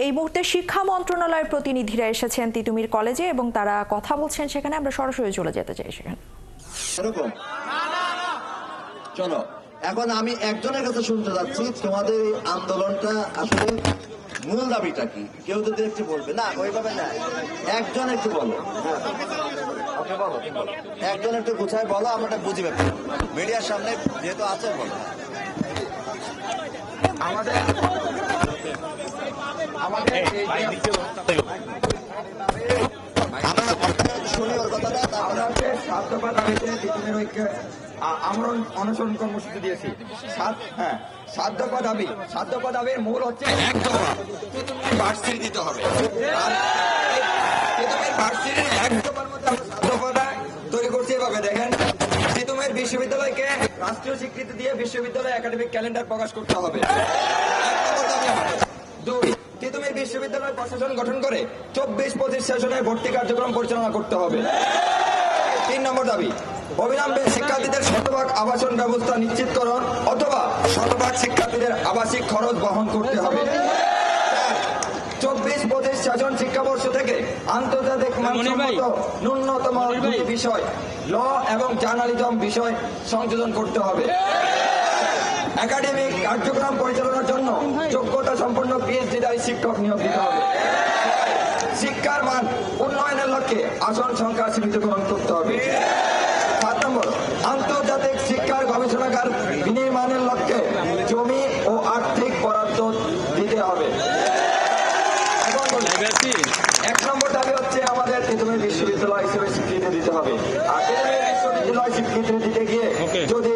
এই মুহূর্তে শিক্ষা মন্ত্রণালয়ের প্রতিনিধিরা এসেছেন তিতুমির কলেজে এবং তারা কথা বলছেন সেখানে। আমরা সরাসরি চলে যেতে চাই সেখানে। চলো এখন আমি একজনের কাছে শুনতে যাচ্ছি, তোমাদের এই আন্দোলনটা আসলে মূল দাবিটা কি? কেউ যদি একটু বলবে। না ওইভাবে না, একজন একটু বলো। একজন একটু গুছায় বলো, আমরা বুঝি ব্যাপার। মিডিয়ার সামনে যেহেতু আছে বলো। আমাদের আমরণ অনশন কর্মসূচি দিয়েছি। 7 দফা দাবির মূল হচ্ছে এক দফা ভার্সিটি দিতে হবে। ভার্সিটির এক দফার মধ্যে দফাটা তৈরি করছি এভাবে দেখেন। তিতুমির বিশ্ববিদ্যালয়কে রাষ্ট্রীয় স্বীকৃতি দিয়ে বিশ্ববিদ্যালয় একাডেমিক ক্যালেন্ডার প্রকাশ করতে হবে। 2, তিতুমির বিশ্ববিদ্যালয় প্রশাসন গঠন করে 24-25 সেশনের ভর্তি কার্যক্রম পরিচালনা করতে হবে। 3 নম্বর দাবি, অবিলম্বে শিক্ষার্থীদের শতভাগ আবাসন ব্যবস্থা নিশ্চিতকরণ অথবা শতভাগ শিক্ষার্থীদের আবাসিক খরচ বহন করতে হবে। 24-25 সেশন শিক্ষাবর্ষ থেকে আন্তর্জাতিক মানসম্মত ন্যূনতম বিষয় ল এবং জার্নালিজম বিষয় সংযোজন করতে হবে। একাডেমিক কার্যক্রম পরিচালনার জন্য যোগ্যতা সম্পন্ন পিএইচডিধারী শিক্ষক নিয়োগ দিতে হবে। শিক্ষার মান উন্নয়নের লক্ষ্যে আসন সংখ্যা সীমিতকরণ করতে হবে। 7 নম্বর, আন্তর্জাতিক শিক্ষার গবেষণাগার বিনির্মাণের লক্ষ্যে জমি ও আর্থিক বরাদ্দ দিতে হবে। 1 নম্বর দাবি হচ্ছে আমাদের তিতুমির বিশ্ববিদ্যালয় হিসেবে স্বীকৃতি দিতে হবে। আর তিতুমির বিশ্ববিদ্যালয় স্বীকৃতি দিতে গিয়ে যদি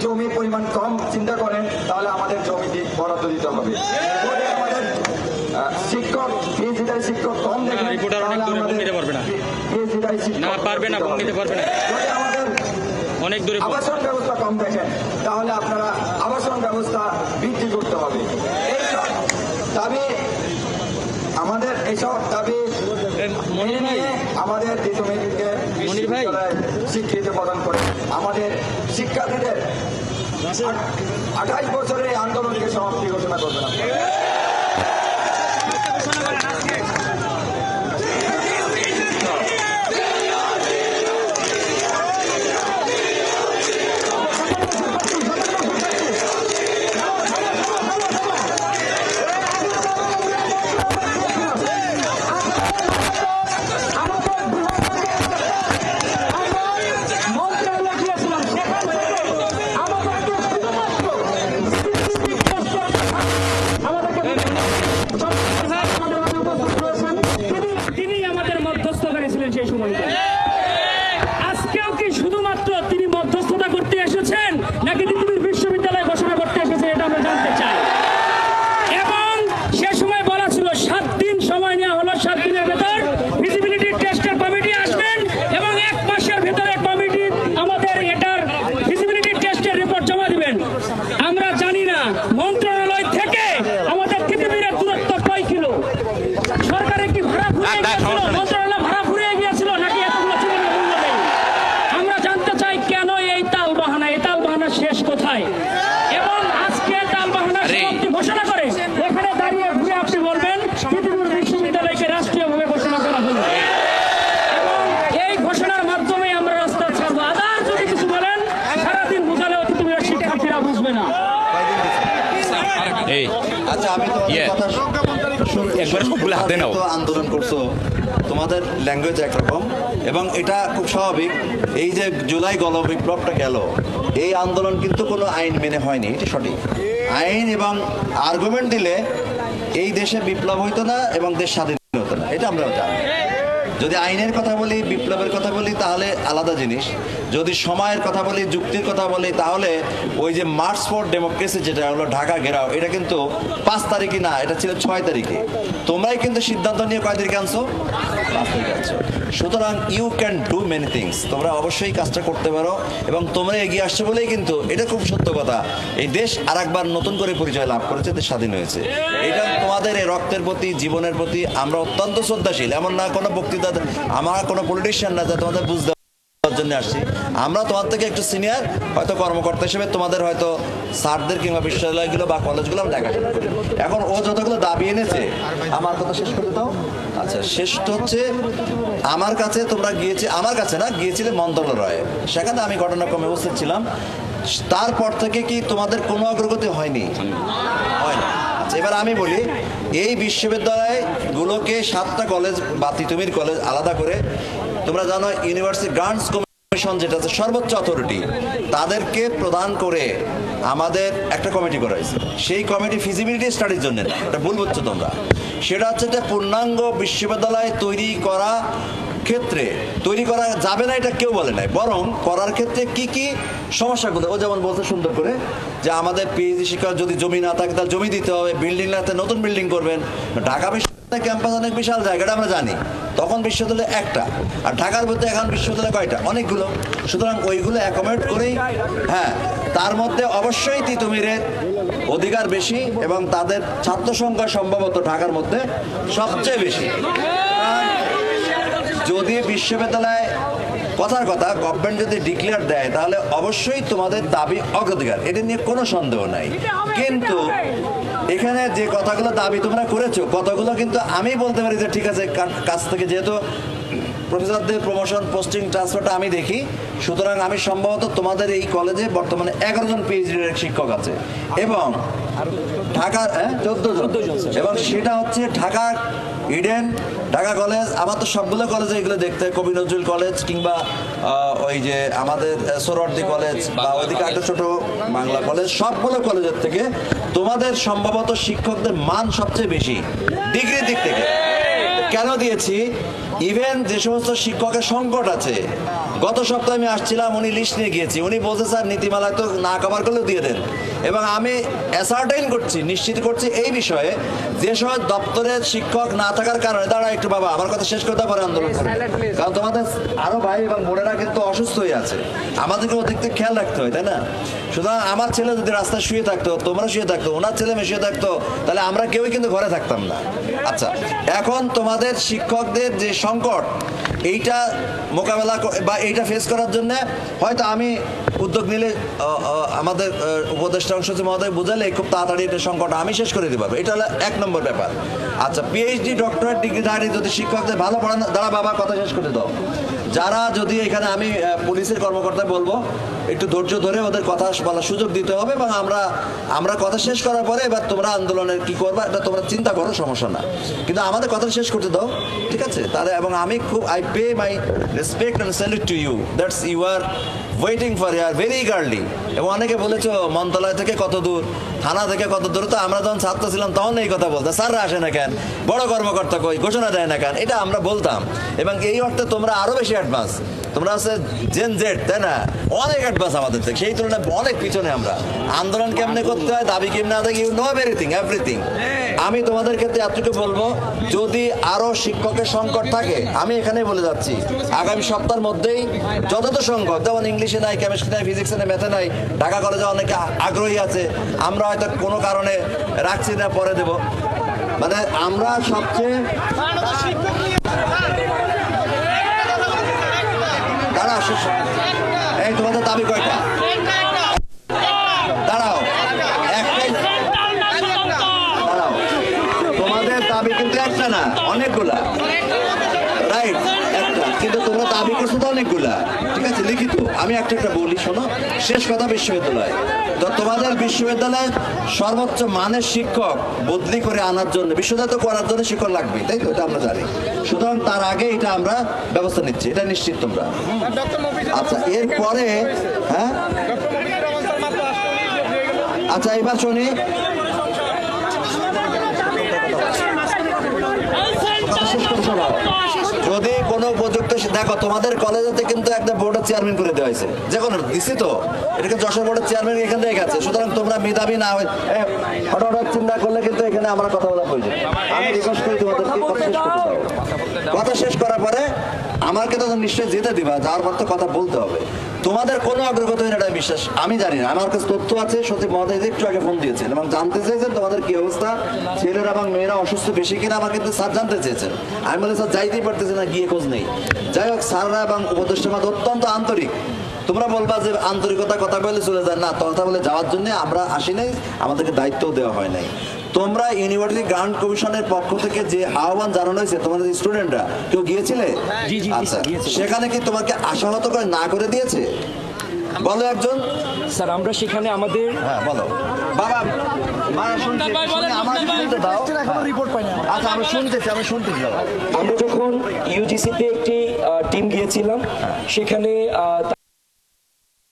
জমির পরিমাণ কম চিন্তা করেন তাহলে আমাদের জমি বরাদ্দ দিতে হবে। যদি আমাদের শিক্ষক পিএইচডিধারী শিক্ষক কম দেখেন তাহলে আমাদের পিএইচডিধারী শিক্ষক পারবে না, যদি আমাদের অনেক দূরে আবাসন ব্যবস্থা কম দেখেন তাহলে আপনারা আবাসন ব্যবস্থা বৃদ্ধি করতে হবে। এইসব দাবি মেনে নিয়ে আমাদের তিতুমিরকে বিশ্ববিদ্যালয়ে স্বীকৃতি প্রদান করে আমাদের শিক্ষার্থীদের 28 বছরের এই আন্দোলনকে সমাপ্তি ঘোষণা করবেন। সেই সময় আজকেও কি শুধুমাত্র তিনি মধ্যস্থতা করতে এসেছেন নাকি তিতুমির বিশ্ববিদ্যালয় ঘোষণা করতে এসেছেন এটা আমরা জানতে চাই। এবং সে সময় বলা ছিল 7 দিন সময় নেওয়া হলো, 7 দিনের ভেতর ফিজিবিলিটি টেস্টের কমিটি আসবেন এবং 1 মাসের ভেতরে কমিটি আমাদের এটার ফিজিবিলিটি টেস্টের রিপোর্ট জমা দিবেন। আমরা জানি না মন্ত্রণালয় থেকে আমাদের তিতুমিরের দূরত্ব কয় কিলো, সরকারের কি ভাড়া ফুরিয়ে গিয়েছিল, মন্ত্রণালয় ভাড়া ফুরিয়ে গিয়েছিল নাকি এতগুলো ছিল মূল্য নেই। আমরা জানতে চাই কেন এই তালবাহানা, এই তালবাহানা শেষ কোথায়? এবং আজকে তালবাহানা সমাপ্তি ঘোষণা করে এখানে দাঁড়িয়ে ঘুরে আপনি বলবেন তিতুমির বিশ্ববিদ্যালয়কে রাষ্ট্রীয়ভাবে ঘোষণা করা হলো এবং এই ঘোষণার মাধ্যমে আমরা রাস্তা ছাড়বো। আদার যদি কিছু বলেন সারাদিন বুঝালেও তিতুমিরের শিক্ষার্থীরা বুঝবে না। আচ্ছা, আমি তো আন্দোলন করছো, তোমাদের ল্যাঙ্গুয়েজ একরকম এবং এটা খুব স্বাভাবিক। এই যে জুলাই গণবিপ্লবটা গেল, এই আন্দোলন কিন্তু কোনো আইন মেনে হয়নি, এটা সঠিক। আইন এবং আর্গুমেন্ট দিলে এই দেশে বিপ্লব হইতো না এবং দেশ স্বাধীন হতো না, এটা আমরা জানি। যদি আইনের কথা বলি, বিপ্লবের কথা বলি তাহলে আলাদা জিনিস। যদি সময়ের কথা বলি, যুক্তির কথা বলি তাহলে ওই যে মার্চ ফর ডেমোক্রেসি যেটা হলো ঢাকা ঘেরাও, এটা কিন্তু 5 তারিখে না, এটা ছিল 6 তারিখে। তোমরাই কিন্তু সিদ্ধান্ত নিয়ে কয় তারিখে আনছো? 5 তারিখে আনছো। সুতরাং you can do many things, তোমরা অবশ্যই কাজটা করতে পারো এবং তোমরা এগিয়ে আসছো বলেই কিন্তু এটা খুব সত্য কথা, এই দেশ আর একবার নতুন করে পরিচয় লাভ করেছে, দেশ স্বাধীন হয়েছে। এটা তোমাদের এই রক্তের প্রতি, জীবনের প্রতি আমরা অত্যন্ত শ্রদ্ধাশীল। এমন না কোনো বক্তৃতা, আমার কোনো পলিটিশিয়ান না যা তোমাদের বুঝতে জন্য আসছি। আমরা তোমার থেকে একটু সিনিয়র হয়তো কর্মকর্তা হিসেবে তোমাদের হয়তো স্যারদের কিংবা বিশ্ববিদ্যালয়গুলো বা কলেজগুলো আমরা দেখাশোনা করি। এখন ও যতগুলো দাবি এনেছে, আমার কথা শেষ করে দাও। আচ্ছা, শেষটা হচ্ছে আমার কাছে তোমরা গিয়েছিলে মন্ত্রণালয়ে, সেখানে আমি ঘটনাক্রমে উপস্থিত ছিলাম। তারপর থেকে কি তোমাদের কোনো অগ্রগতি হয়নি? হয় না। আচ্ছা, এবার আমি বলি, এই বিশ্ববিদ্যালয়গুলোকে 7টা কলেজ বা তিতুমির কলেজ আলাদা করে, তোমরা জানো ইউনিভার্সিটি গ্রান্টস কমিশন যেটা আছে সর্বোচ্চ অথরিটি, তাদেরকে প্রদান করে আমাদের একটা কমিটি করা হয়েছে। সেই কমিটি ফিজিবিলিটি স্টাডির জন্য, এটা ভুল বুঝছো তোমরা। সেটা হচ্ছে একটা পূর্ণাঙ্গ বিশ্ববিদ্যালয় তৈরি করা যাবে না এটা কেউ বলে নাই, বরং করার ক্ষেত্রে কি কি সমস্যাগুলো, ও যেমন বলতে সুন্দর করে যে আমাদের পিএইচডি শিক্ষক যদি জমি না থাকে তার জমি দিতে হবে, বিল্ডিং না থাকে নতুন বিল্ডিং করবেন। ঢাকা বিশ্ববিদ্যালয় ক্যাম্পাস অনেক বিশাল জায়গাটা আমরা জানি, তখন বিশ্ববিদ্যালয় একটা, আর ঢাকার মধ্যে এখন বিশ্ববিদ্যালয় কয়টা? অনেকগুলো। সুতরাং ওইগুলো অ্যাকোমোডেট করেই, হ্যাঁ, তার মধ্যে অবশ্যই তিতুমিরের অধিকার বেশি এবং তাদের ছাত্র সংখ্যা সম্ভবত ঢাকার মধ্যে সবচেয়ে বেশি। যদি বিশ্ববিদ্যালয় কথার কথা গভর্নমেন্ট যদি ডিক্লেয়ার দেয়, তাহলে অবশ্যই তোমাদের দাবি অগ্রাধিকার, এটা নিয়ে কোনো সন্দেহ নাই। কিন্তু এখানে যে কথাগুলো দাবি তোমরা করেছো, কথাগুলো কিন্তু আমি বলতে পারি যে ঠিক আছে, কাছ থেকে যেহেতু প্রফেসরদের প্রমোশন, পোস্টিং, ট্রান্সফারটা আমি দেখি, সুতরাং আমি সম্ভবত তোমাদের এই কলেজে বর্তমানে 11 জন পিএইচডি শিক্ষক আছে এবং ঢাকার 14 জন, এবং সেটা হচ্ছে ঢাকা ইডেন, ঢাকা কলেজ। আমার তো সবগুলো কলেজে এগুলো দেখতে হয়, কবি নজরুল কলেজ কিংবা ওই যে আমাদের সোহরাওয়ার্দী কলেজ বা ওইদিকে একটা ছোট বাংলা কলেজ, সবগুলো কলেজের থেকে তোমাদের সম্ভবত শিক্ষকদের মান সবচেয়ে বেশি ডিগ্রির দিক থেকে। কেন দিয়েছি? ইভেন যে সমস্ত শিক্ষকের সংকট আছে, গত সপ্তাহে আমি আসছিলাম, উনি লিস্ট নিয়ে গিয়েছি, উনি বলছে স্যার নীতিমালায় তো না কভার করলেও দিয়ে দেন। এবং আমি অ্যাসার্টেইন করছি, নিশ্চিত করছি এই বিষয়ে, যে সময় দপ্তরের শিক্ষক না থাকার কারণে, দাঁড়া একটু বাবা, আমার কথা শেষ করতে পারে আন্দোলন করে, কারণ তোমাদের আরো ভাই এবং বোনেরা কিন্তু অসুস্থ হয়ে আছে, আমাদেরকে ওদিক থেকে খেয়াল রাখতে হয়, তাই না? সুতরাং আমার ছেলে যদি রাস্তায় শুয়ে থাকতো, তোমরা শুয়ে থাকতো, ওনার ছেলে মেয়ে শুয়ে থাকতো, তাহলে আমরা কেউই কিন্তু ঘরে থাকতাম না। আচ্ছা, এখন তোমাদের শিক্ষকদের যে সংকট, এইটা মোকাবেলা বা এইটা ফেস করার জন্য হয়তো আমি উদ্যোগ নিলে আমাদের উপদেষ্টা অংশে মহোদয় বুঝালে খুব তাড়াতাড়ি এটা সংকট আমি শেষ করে দিতে পারবো। এটা হলো 1 নম্বর ব্যাপার। আচ্ছা, পিএইচডি ডক্টরেট ডিগ্রিধারী যদি শিক্ষকদের ভালো পড়ানো, দাঁড়া বাবা কথা শেষ করে দাও, যারা যদি এখানে, আমি পুলিশের কর্মকর্তা বলবো একটু ধৈর্য ধরে ওদের কথা বলার সুযোগ দিতে হবে, এবং আমরা কথা শেষ করার পরে এবার তোমরা আন্দোলনের কি করবা এটা তোমরা চিন্তা করো, সমস্যা না, কিন্তু আমাদের কথা শেষ করতে দাও, ঠিক আছে? তাহলে এবং আমি খুব pay my respect and salute to you. That's you are waiting for you are very eagerly. এবং অনেকে বলেছো মন্ত্রণালয় থেকে কত দূর, থানা থেকে কত দূর। তো আমরা যখন ছাত্র ছিলাম তখন এই কথা বলতাম, স্যাররা আসে না কেন, বড় কর্মকর্তা কই, ঘোষণা দেয় না কেন, এটা আমরা বলতাম। এবং এই অর্থে তোমরা আরো বেশি অ্যাডভান্স, তোমরা আছে জেন জেড, তাই না? অনেক অ্যাডভান্স আমাদের থেকে, সেই তুলনায় অনেক পিছনে আমরা। আন্দোলন কেমনে করতে হয়, দাবি কেমনে আদায়, ইউ নো এভরিথিং। আমি তোমাদের ক্ষেত্রে এতটুকু বলবো, যদি আরো শিক্ষকের সংকট থাকে, আমি এখানে বলে যাচ্ছি আগামী সপ্তাহের মধ্যেই যতটা সংকট, যেমন ইংলিশে নাই, কেমিস্ট্রি নাই, ফিজিক্সে নাই, ম্যাথে নাই, ঢাকা কলেজে অনেকে আগ্রহী আছে, আমরা হয়তো কোনো কারণে রাখছি না, পরে দেব, মানে আমরা সবচেয়ে এই তোমাদের দাবি কয়টা? দাঁড়াও, একটাই, দাঁড়াও, তোমাদের দাবি কিন্তু একটা না, অনেকগুলা, রাইট? একটা, কিন্তু তোমরা দাবি করছো তো অনেকগুলা, ঠিক আছে, লিখিত। আমি একটা বলি, শোনো, শেষ কথা, বিশ্ববিদ্যালয় তো তোমাদের বিশ্ববিদ্যালয়ে সর্বোচ্চ মানের শিক্ষক বদলি করে আনার জন্য, বিশ্ববিদ্যালয় তো করার জন্য শিক্ষক লাগবে, তাই তো? এটা আমরা জানি। সুতরাং তার আগে এটা আমরা ব্যবস্থা নিচ্ছি, এটা নিশ্চিত তোমরা। আচ্ছা, এরপরে, হ্যাঁ, আচ্ছা, এবার শুনি, যদি কোনো উপযুক্ত, দেখো তোমাদের কলেজেতে কিন্তু একটা বোর্ডের চেয়ারম্যান করে দেওয়া হয়েছে, যে কোনো দিছি তো, এটাকে যশোর বোর্ডের চেয়ারম্যান এখান থেকে গেছে। সুতরাং তোমরা মেধাবী না হয়ে হঠাৎ চিন্তা করলে কিন্তু এখানে আমরা কথা বলা প্রয়োজন। আমি রিকোয়েস্ট করি তোমাদেরকে কথা শেষ করতে দাও, কথা শেষ করার পরে আমাকে তো নিশ্চয়ই যেতে দিবা, যাওয়ার পর তো কথা বলতে হবে। তোমাদের কোনো অগ্রগতি হয়নি এটা বিশ্বাস আমি জানি না। আমার কাছে তথ্য আছে, সচিব মহোদয় একটু আগে ফোন দিয়েছেন এবং জানতে চেয়েছেন তোমাদের কি অবস্থা, ছেলেরা এবং মেয়েরা অসুস্থ বেশি কিনা আমার কিন্তু স্যার জানতে চেয়েছেন। আমি বলে স্যার যাইতেই পারতেছি না, গিয়ে খোঁজ নেই। যাই হোক, স্যাররা এবং উপদেষ্টা মহোদয় অত্যন্ত আন্তরিক। তোমরা বলবা যে আন্তরিকতা কথা বলে চলে যায় না, কথা বলে যাওয়ার জন্য আমরা আসি নাই, আমাদেরকে দায়িত্বও দেওয়া হয় নাই। তোমরা ইউনিভার্সিটি গ্রান্ট কমিশনের পক্ষ থেকে যে আহ্বান জানানো হয়েছে, তোমাদের স্টুডেন্টরা কেউ গিয়েছিলে? আচ্ছা, সেখানে কি তোমাকে আশাহত করে না করে দিয়েছে? বলো একজন। স্যার আমরা সেখানে আমাদের হ্যাঁ বলো বাবা। আচ্ছা আমি শুনতেছি বাবা। আমরা যখন ইউজিসিতে একটি টিম গিয়েছিলাম, সেখানে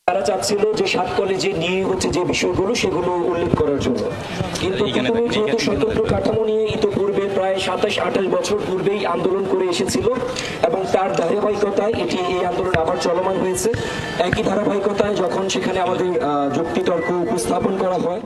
তারা চাচ্ছিল যে 7 কলেজে নিয়ে হচ্ছে যে বিষয়গুলো সেগুলো উল্লেখ করার জন্য, কিন্তু তিতুমির যেহেতু স্বতন্ত্র কাঠামো নিয়ে ইতোপূর্বে প্রায় 27-28 বছর পূর্বেই আন্দোলন করে এসেছিল এবং তার ধারাবাহিকতায় এই আন্দোলন আবার চলমান হয়েছে। একই ধারাবাহিকতায় যখন সেখানে আমাদের যুক্তি তর্ক উপস্থাপন করা হয়,